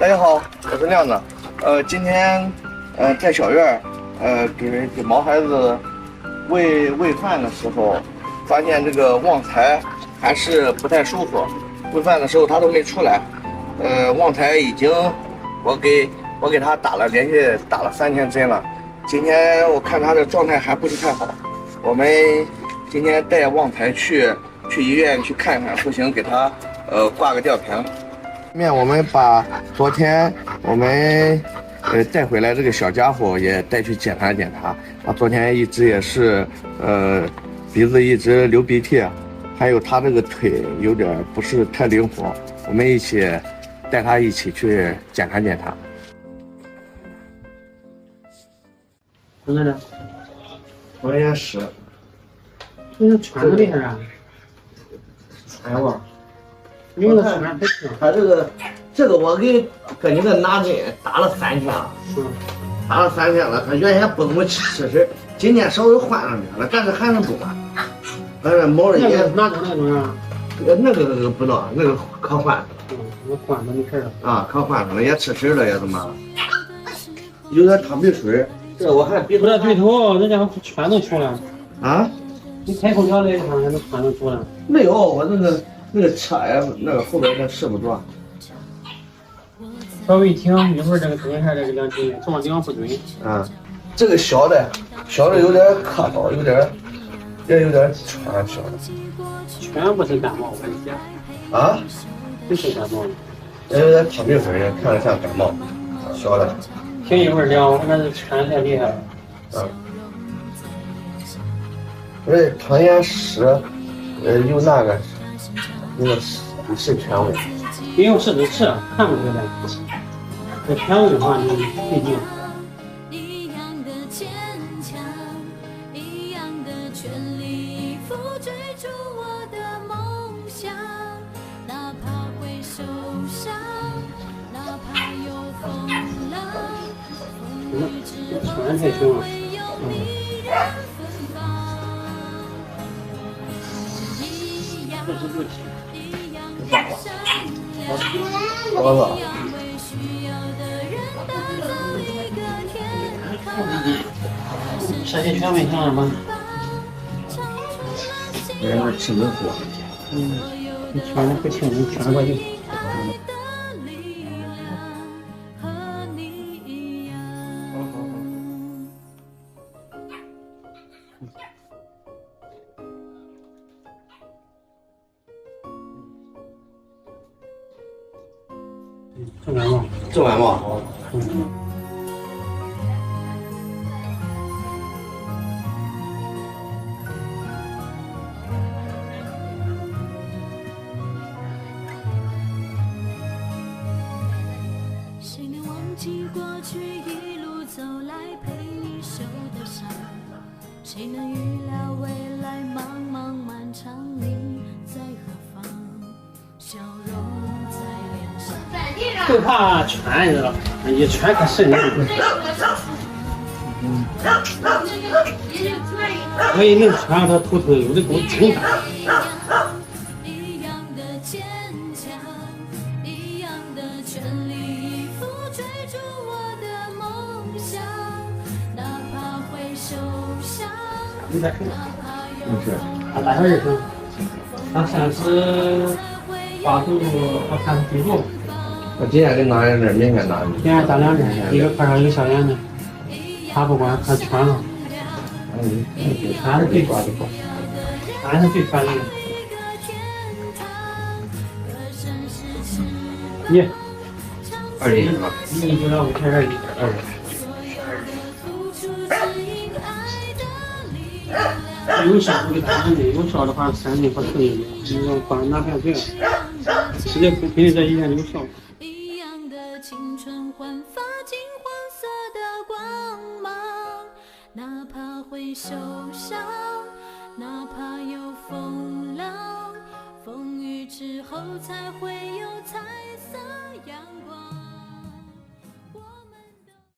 大家好，我是亮子。今天在小院给毛孩子喂饭的时候，发现这个旺财还是不太舒服。喂饭的时候他都没出来。旺财已经我给他连续打了3天针了。今天我看他的状态还不是太好，我们今天带旺财去医院去看看，不行给他挂个吊瓶。面我们把昨天我们带回来这个小家伙也带去检查检查，他昨天一直也是鼻子一直流鼻涕，还有他这个腿有点不是太灵活，我们带他一起去检查检查。哪个呢？我也是。你喘的厉害啊！哎我。你那个喘不行。他这个我跟你的拿针打了3天了，打了3天了。他原先不怎么吃食，今天稍微换上点了，但是还是不换。反正毛也哪种那种啊？那个不能，那个可换。我换了没事了。啊，可换上了，也吃食了，也怎么？有点淌鼻水，这我还鼻不是对头，那家伙喘都出来。啊？你开空调那一趟还能喘得出来？没有，我那个车呀，那个后边那试不着。稍微停，一会儿这个蹲下，这个两斤，重量不准。啊，这个小的有点磕到，也有点喘，小的。全部是感冒，我跟你讲。啊？不是感冒。有点淌鼻水，看着像感冒，小的。停一会儿凉，我那是喘太厉害了。不是肠炎湿，有那个是权威。你用试纸吃，看不出来。这权威的话，你费劲。喘太凶了。60几。多少？这些权威行了吗？人家吃的多。你劝的不轻，你劝过去。正感冒。正感冒。谁能忘记过去一路走来陪你受的伤？谁能预料未来茫茫漫长？你在何方？笑容在脸上。就怕喘，你知道吧？一喘可瘆人。我一能喘，他头疼，有的给我整的。一样的坚强，一样的全力以赴追逐我的梦想，哪怕会受伤，哪怕有他打小日程，他3次8度，我看记住。我今天给拿1针，明天拿1针。今天打2针，一个科上一个消炎的。他不管，他全了。全是最抓的多，全是最传的。你2斤是吧？19.5开2斤。有效就给他2斤，有效的话3斤或4斤。你要光拿片这个，直接肯定在医院有效。一样的青春焕发金黄色的光芒，哪怕会受伤，哪怕有风浪，风雨之后才会有彩色阳光。